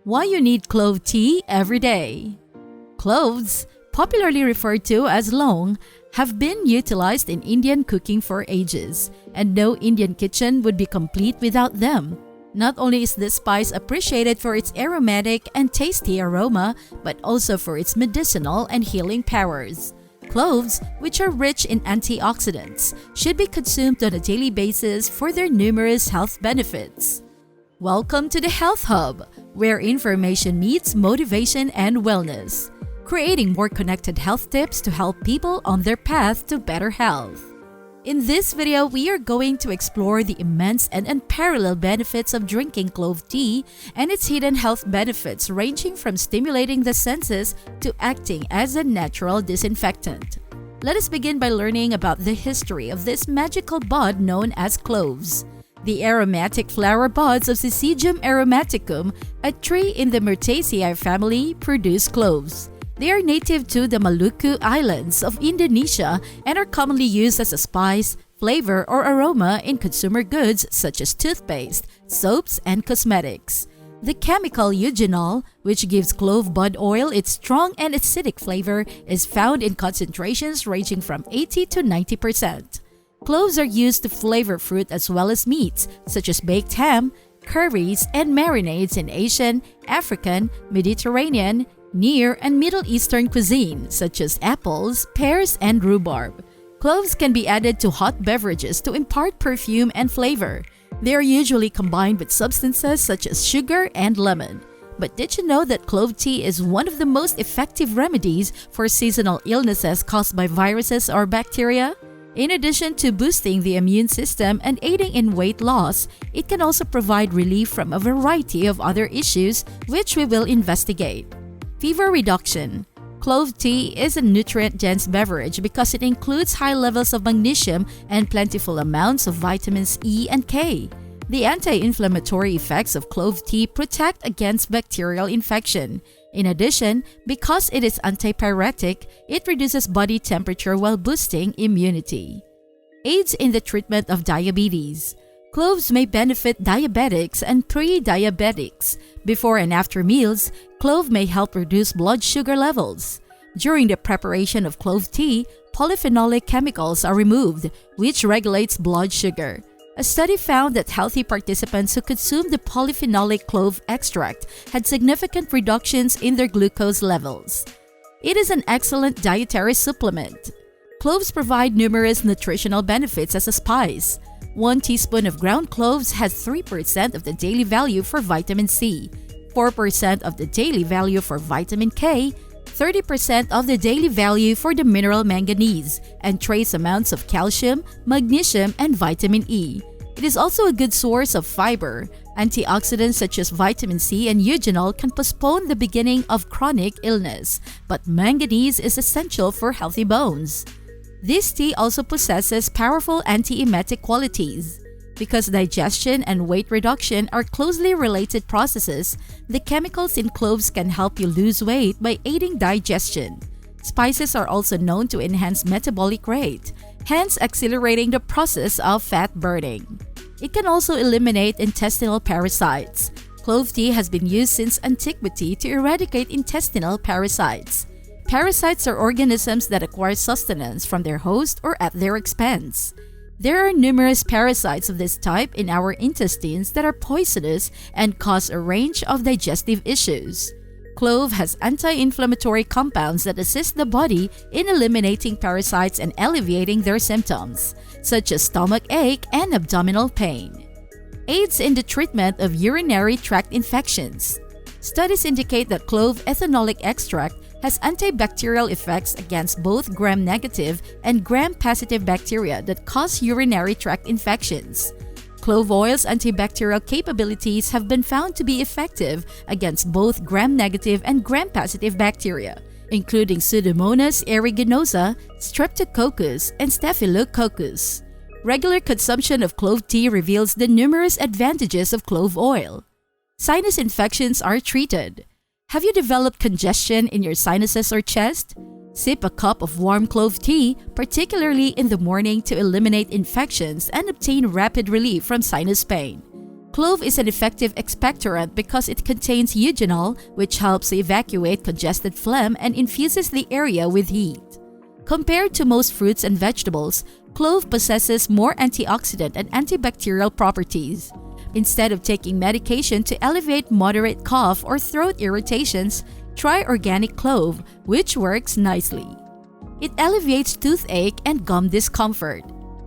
Why you need clove tea every day. Cloves, popularly referred to as long, have been utilized in Indian cooking for ages, and no Indian kitchen would be complete without them. Not only is this spice appreciated for its aromatic and tasty aroma, but also for its medicinal and healing powers. Cloves, which are rich in antioxidants, should be consumed on a daily basis for their numerous health benefits. Welcome to the Health Hub, where information meets motivation and wellness, creating more connected health tips to help people on their path to better health. In this video, we are going to explore the immense and unparalleled benefits of drinking clove tea and its hidden health benefits ranging from stimulating the senses to acting as a natural disinfectant. Let us begin by learning about the history of this magical bud known as cloves. The aromatic flower buds of Syzygium aromaticum, a tree in the Myrtaceae family, produce cloves. They are native to the Maluku Islands of Indonesia and are commonly used as a spice, flavor, or aroma in consumer goods such as toothpaste, soaps, and cosmetics. The chemical eugenol, which gives clove bud oil its strong and acidic flavor, is found in concentrations ranging from 80 to 90%. Cloves are used to flavor fruit as well as meats, such as baked ham, curries, and marinades in Asian, African, Mediterranean, Near and Middle Eastern cuisine, such as apples, pears, and rhubarb. Cloves can be added to hot beverages to impart perfume and flavor. They are usually combined with substances such as sugar and lemon. But did you know that clove tea is one of the most effective remedies for seasonal illnesses caused by viruses or bacteria? In addition to boosting the immune system and aiding in weight loss, it can also provide relief from a variety of other issues, which we will investigate. Fever reduction. Clove tea is a nutrient-dense beverage because it includes high levels of magnesium and plentiful amounts of vitamins E and K. The anti-inflammatory effects of clove tea protect against bacterial infection. In addition, because it is antipyretic, it reduces body temperature while boosting immunity. Aids in the treatment of diabetes. Cloves may benefit diabetics and pre-diabetics. Before and after meals, clove may help reduce blood sugar levels. During the preparation of clove tea, polyphenolic chemicals are removed, which regulates blood sugar. A study found that healthy participants who consumed the polyphenolic clove extract had significant reductions in their glucose levels. It is an excellent dietary supplement. Cloves provide numerous nutritional benefits as a spice. 1 teaspoon of ground cloves has 3% of the daily value for vitamin C, 4% of the daily value for vitamin K, 30% of the daily value for the mineral manganese, and trace amounts of calcium, magnesium, and vitamin E. It is also a good source of fiber. Antioxidants such as vitamin C and eugenol can postpone the beginning of chronic illness, but manganese is essential for healthy bones. This tea also possesses powerful anti-emetic qualities. Because digestion and weight reduction are closely related processes, the chemicals in cloves can help you lose weight by aiding digestion. Spices are also known to enhance metabolic rate, hence accelerating the process of fat burning. It can also eliminate intestinal parasites. Clove tea has been used since antiquity to eradicate intestinal parasites. Parasites are organisms that acquire sustenance from their host or at their expense. There are numerous parasites of this type in our intestines that are poisonous and cause a range of digestive issues. Clove has anti-inflammatory compounds that assist the body in eliminating parasites and alleviating their symptoms, such as stomach ache and abdominal pain. Aids in the treatment of urinary tract infections. Studies indicate that clove ethanolic extract has antibacterial effects against both gram-negative and gram-positive bacteria that cause urinary tract infections. Clove oil's antibacterial capabilities have been found to be effective against both gram-negative and gram-positive bacteria, including Pseudomonas aeruginosa, Streptococcus, and Staphylococcus. Regular consumption of clove tea reveals the numerous advantages of clove oil. Sinus infections are treated. Have you developed congestion in your sinuses or chest? Sip a cup of warm clove tea, particularly in the morning, to eliminate infections and obtain rapid relief from sinus pain. Clove is an effective expectorant because it contains eugenol, which helps evacuate congested phlegm and infuses the area with heat. Compared to most fruits and vegetables, clove possesses more antioxidant and antibacterial properties. Instead of taking medication to alleviate moderate cough or throat irritations, try organic clove, which works nicely. It alleviates toothache and gum discomfort.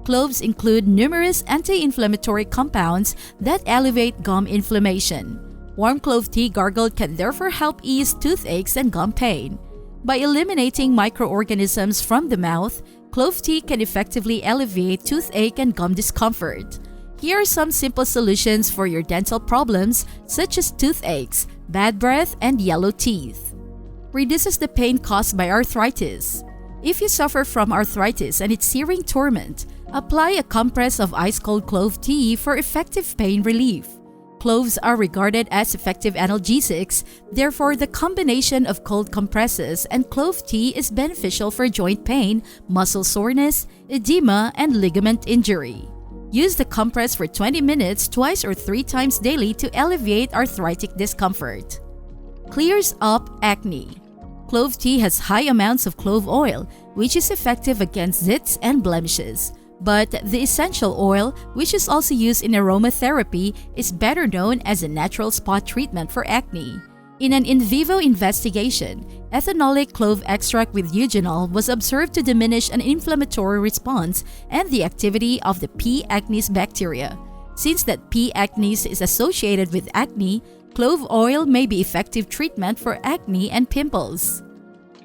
Cloves include numerous anti-inflammatory compounds that elevate gum inflammation. Warm clove tea gargled can therefore help ease toothaches and gum pain. By eliminating microorganisms from the mouth, clove tea can effectively alleviate toothache and gum discomfort. Here are some simple solutions for your dental problems such as toothaches, bad breath, and yellow teeth. Reduces the pain caused by arthritis. If you suffer from arthritis and its searing torment, apply a compress of ice-cold clove tea for effective pain relief. Cloves are regarded as effective analgesics, therefore the combination of cold compresses and clove tea is beneficial for joint pain, muscle soreness, edema, and ligament injury. Use the compress for 20 minutes twice or 3 times daily to alleviate arthritic discomfort. Clears up acne. Clove tea has high amounts of clove oil, which is effective against zits and blemishes. But the essential oil, which is also used in aromatherapy, is better known as a natural spot treatment for acne. In an in vivo investigation, ethanolic clove extract with eugenol was observed to diminish an inflammatory response and the activity of the P. acnes bacteria. Since that P. acnes is associated with acne, clove oil may be effective treatment for acne and pimples.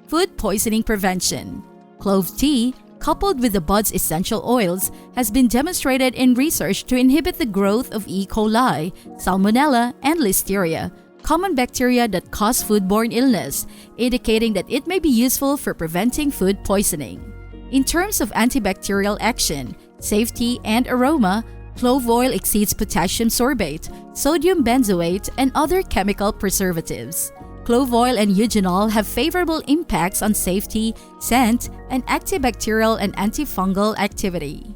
Food poisoning prevention. Clove tea, coupled with the bud's essential oils, has been demonstrated in research to inhibit the growth of E. coli, Salmonella, and Listeria, common bacteria that cause foodborne illness, indicating that it may be useful for preventing food poisoning. In terms of antibacterial action, safety, and aroma, clove oil exceeds potassium sorbate, sodium benzoate, and other chemical preservatives. Clove oil and eugenol have favorable impacts on safety, scent, and antibacterial and antifungal activity.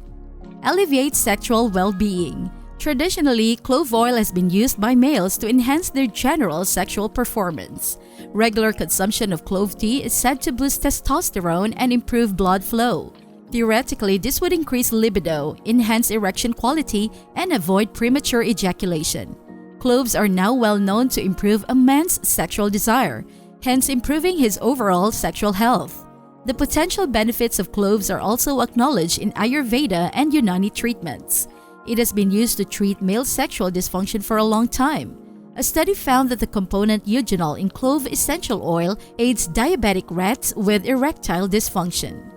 Alleviates sexual well-being. Traditionally, clove oil has been used by males to enhance their general sexual performance. Regular consumption of clove tea is said to boost testosterone and improve blood flow. Theoretically, this would increase libido, enhance erection quality, and avoid premature ejaculation. Cloves are now well known to improve a man's sexual desire, hence improving his overall sexual health. The potential benefits of cloves are also acknowledged in Ayurveda and Unani treatments. It has been used to treat male sexual dysfunction for a long time. A study found that the component eugenol in clove essential oil aids diabetic rats with erectile dysfunction.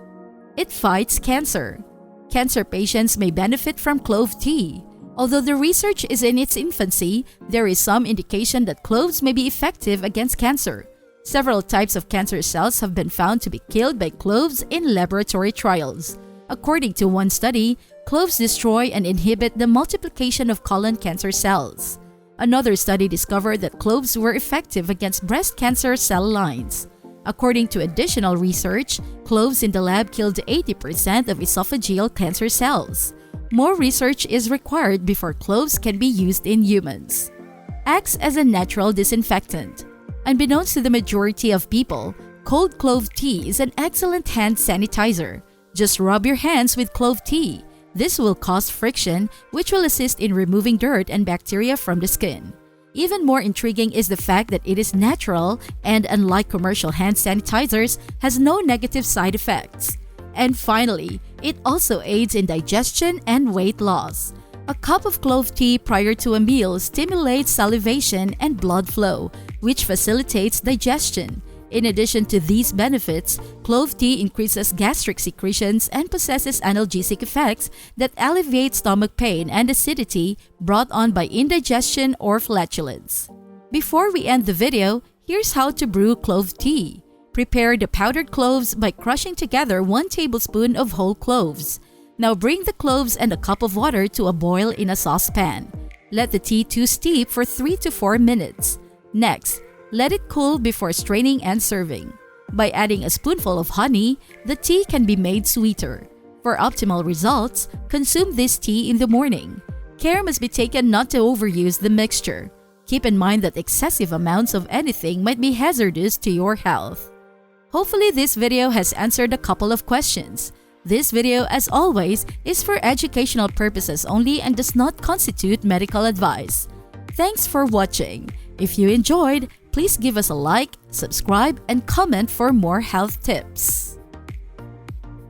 It fights cancer. Cancer patients may benefit from clove tea. Although the research is in its infancy, there is some indication that cloves may be effective against cancer. Several types of cancer cells have been found to be killed by cloves in laboratory trials. According to one study, cloves destroy and inhibit the multiplication of colon cancer cells. Another study discovered that cloves were effective against breast cancer cell lines. According to additional research, cloves in the lab killed 80% of esophageal cancer cells. More research is required before cloves can be used in humans. Acts as a natural disinfectant. Unbeknownst to the majority of people, cold clove tea is an excellent hand sanitizer. Just rub your hands with clove tea. This will cause friction, which will assist in removing dirt and bacteria from the skin. Even more intriguing is the fact that it is natural and, unlike commercial hand sanitizers, has no negative side effects. And finally, it also aids in digestion and weight loss. A cup of clove tea prior to a meal stimulates salivation and blood flow, which facilitates digestion. In addition to these benefits, clove tea increases gastric secretions and possesses analgesic effects that alleviate stomach pain and acidity brought on by indigestion or flatulence. Before we end the video, here's how to brew clove tea. Prepare the powdered cloves by crushing together 1 tablespoon of whole cloves. Now bring the cloves and a cup of water to a boil in a saucepan. Let the tea to steep for 3 to 4 minutes. Next, let it cool before straining and serving. By adding a spoonful of honey, the tea can be made sweeter. For optimal results, consume this tea in the morning. Care must be taken not to overuse the mixture. Keep in mind that excessive amounts of anything might be hazardous to your health. Hopefully this video has answered a couple of questions. This video, as always, is for educational purposes only and does not constitute medical advice. Thanks for watching. If you enjoyed, please give us a like, subscribe, and comment for more health tips.